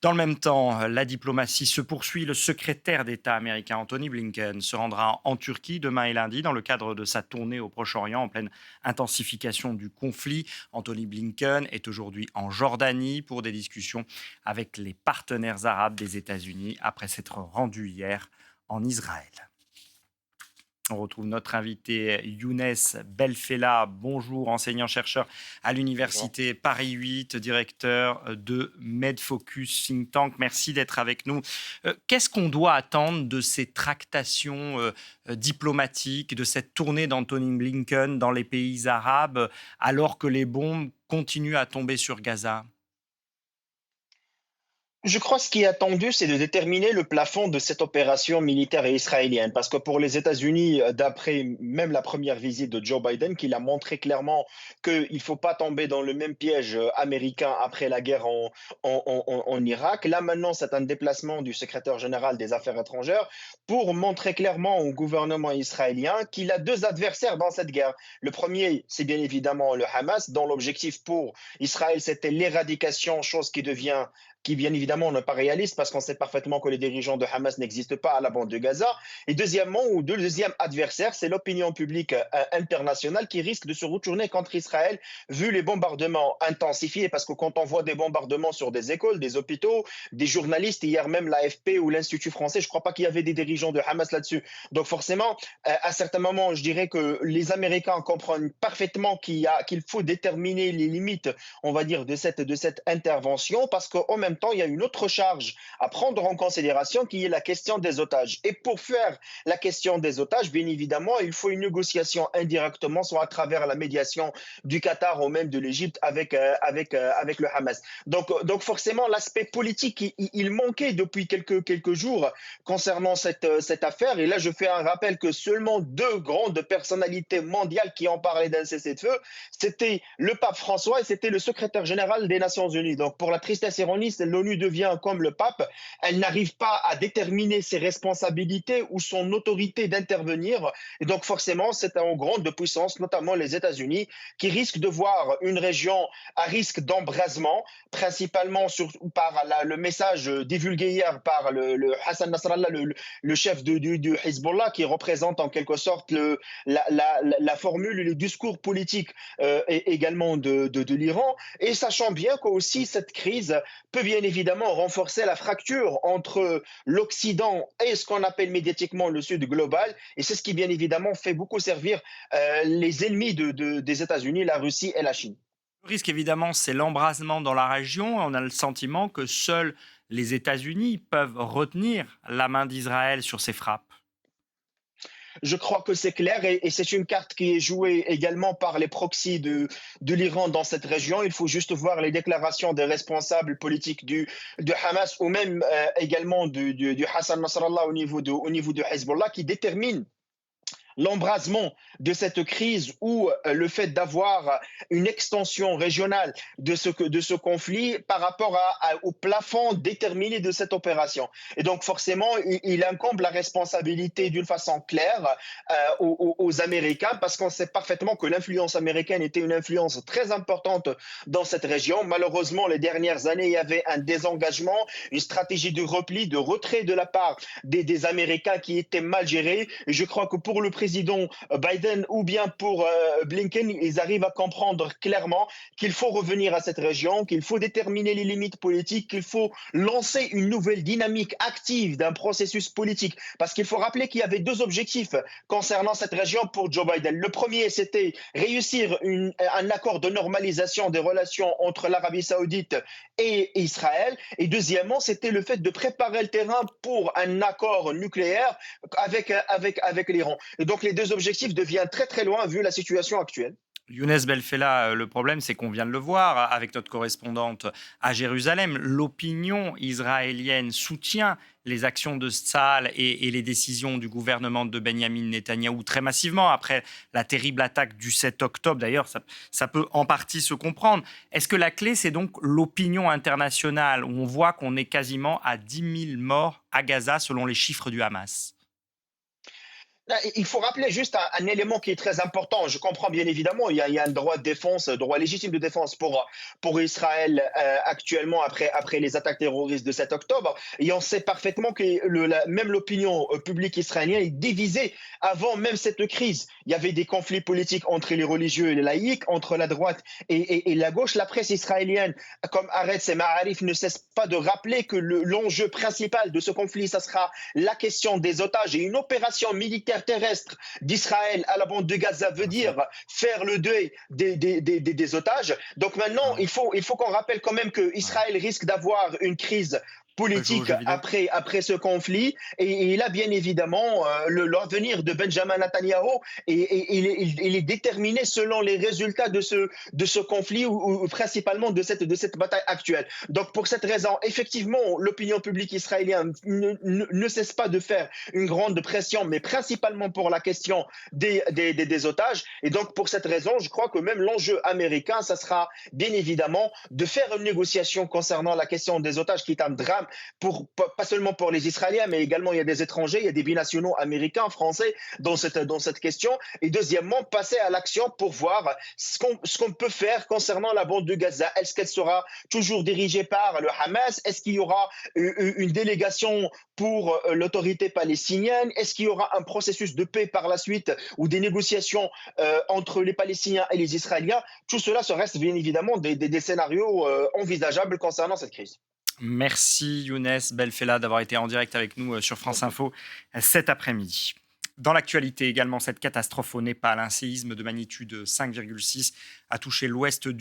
Dans le même temps, la diplomatie se poursuit. Le secrétaire d'État américain Anthony Blinken se rendra en Turquie demain et lundi dans le cadre de sa tournée au Proche-Orient en pleine intensification du conflit. Anthony Blinken est aujourd'hui en Jordanie pour des discussions avec les partenaires arabes des États-Unis après s'être rendu hier en Israël. On retrouve notre invité Younes Belfella. Bonjour, enseignant-chercheur à Bonjour. l'université Paris 8, directeur de MedFocus Think Tank. Merci d'être avec nous. Qu'est-ce qu'on doit attendre de ces tractations diplomatiques, de cette tournée d'Anthony Blinken dans les pays arabes, alors que les bombes continuent à tomber sur Gaza? Je crois ce qui est attendu, c'est de déterminer le plafond de cette opération militaire israélienne. Parce que pour les États-Unis, d'après même la première visite de Joe Biden, qu'il a montré clairement qu'il ne faut pas tomber dans le même piège américain après la guerre en Irak. Là, maintenant, c'est un déplacement du secrétaire général des Affaires étrangères pour montrer clairement au gouvernement israélien qu'il a deux adversaires dans cette guerre. Le premier, c'est bien évidemment le Hamas, dont l'objectif pour Israël, c'était l'éradication, chose qui bien évidemment n'est pas réaliste parce qu'on sait parfaitement que les dirigeants de Hamas n'existent pas à la bande de Gaza. Et deuxièmement, ou le deuxième adversaire, c'est l'opinion publique internationale qui risque de se retourner contre Israël vu les bombardements intensifiés. Parce que quand on voit des bombardements sur des écoles, des hôpitaux, des journalistes, hier même l'AFP ou l'Institut français, je ne crois pas qu'il y avait des dirigeants de Hamas là-dessus. Donc forcément, à certains moments, je dirais que les Américains comprennent parfaitement qu'il faut déterminer les limites, on va dire, de cette intervention parce qu'en même temps, il y a une autre charge à prendre en considération qui est la question des otages. Et pour faire la question des otages, bien évidemment, il faut une négociation indirectement, soit à travers la médiation du Qatar ou même de l'Égypte avec le Hamas. Donc forcément, l'aspect politique, il manquait depuis quelques jours concernant cette affaire. Et là, je fais un rappel que seulement deux grandes personnalités mondiales qui ont parlé d'un cessez-le-feu, c'était le pape François et c'était le secrétaire général des Nations Unies. Donc pour la tristesse ironie, l'ONU devient comme le pape. Elle n'arrive pas à déterminer ses responsabilités ou son autorité d'intervenir. Et donc forcément, c'est un grand de puissance, notamment les États-Unis, qui risquent de voir une région à risque d'embrasement, principalement par le message divulgué hier par le Hassan Nasrallah, le chef du Hezbollah, qui représente en quelque sorte la formule, le discours politique également de l'Iran, et sachant bien qu'aussi cette crise peut bien évidemment renforcer la fracture entre l'Occident et ce qu'on appelle médiatiquement le Sud global, et c'est ce qui bien évidemment fait beaucoup servir les ennemis des États-Unis, la Russie et la Chine. Le risque, évidemment, c'est l'embrasement dans la région. On a le sentiment que seuls les États-Unis peuvent retenir la main d'Israël sur ces frappes. Je crois que c'est clair et c'est une carte qui est jouée également par les proxys de l'Iran dans cette région. Il faut juste voir les déclarations des responsables politiques de Hamas ou même également du Hassan Nasrallah au niveau de Hezbollah qui déterminent l'embrasement de cette crise ou le fait d'avoir une extension régionale de ce conflit par rapport au plafond déterminé de cette opération. Et donc forcément, il incombe la responsabilité d'une façon claire aux Américains parce qu'on sait parfaitement que l'influence américaine était une influence très importante dans cette région. Malheureusement, les dernières années, il y avait un désengagement, une stratégie de repli, de retrait de la part des Américains qui était mal gérée. Et je crois que pour le président Biden ou bien pour Blinken, ils arrivent à comprendre clairement qu'il faut revenir à cette région, qu'il faut déterminer les limites politiques, qu'il faut lancer une nouvelle dynamique active d'un processus politique. Parce qu'il faut rappeler qu'il y avait deux objectifs concernant cette région pour Joe Biden. Le premier, c'était réussir un accord de normalisation des relations entre l'Arabie saoudite et Israël. Et deuxièmement, c'était le fait de préparer le terrain pour un accord nucléaire avec l'Iran. Et donc les deux objectifs deviennent très très loin vu la situation actuelle. Younes Belfella, le problème, c'est qu'on vient de le voir avec notre correspondante à Jérusalem. L'opinion israélienne soutient les actions de Tsahal et les décisions du gouvernement de Benyamin Netanyahou très massivement après la terrible attaque du 7 octobre. D'ailleurs, ça peut en partie se comprendre. Est-ce que la clé, c'est donc l'opinion internationale où on voit qu'on est quasiment à 10 000 morts à Gaza selon les chiffres du Hamas? Il faut rappeler juste un élément qui est très important. Je comprends bien évidemment, il y a un droit de défense, droit légitime de défense pour Israël actuellement après les attaques terroristes de 7 octobre. Et on sait parfaitement que même l'opinion publique israélienne est divisée avant même cette crise. Il y avait des conflits politiques entre les religieux et les laïcs, entre la droite et la gauche. La presse israélienne, comme Haaretz et Ma'arif, ne cesse pas de rappeler que l'enjeu principal de ce conflit, ça sera la question des otages et une opération militaire terrestre d'Israël à la bande de Gaza veut Bien sûr. dire faire le deuil des otages. Donc maintenant, Hum. il faut qu'on rappelle quand même Ouais. qu'Israël risque d'avoir une crise Pas jouer aux politique jeux vidéo. après ce conflit. Et là, bien évidemment, l'avenir de Benjamin Netanyahu, il est déterminé selon les résultats de ce conflit ou principalement de cette bataille actuelle. Donc, pour cette raison, effectivement, l'opinion publique israélienne ne cesse pas de faire une grande pression, mais principalement pour la question des otages. Et donc, pour cette raison, je crois que même l'enjeu américain, ça sera bien évidemment de faire une négociation concernant la question des otages, qui est un drame pas seulement pour les Israéliens, mais également il y a des étrangers, il y a des binationaux américains, français dans cette question. Et deuxièmement, passer à l'action pour voir ce qu'on peut faire concernant la bande de Gaza. Est-ce qu'elle sera toujours dirigée par le Hamas? Est-ce qu'il y aura une délégation pour l'autorité palestinienne? Est-ce qu'il y aura un processus de paix par la suite ou des négociations entre les Palestiniens et les Israéliens? Tout cela, ça reste bien évidemment des scénarios envisageables concernant cette crise. Merci Younes Belfella d'avoir été en direct avec nous sur France Info cet après-midi. Dans l'actualité également, cette catastrophe au Népal, un séisme de magnitude 5,6 a touché l'ouest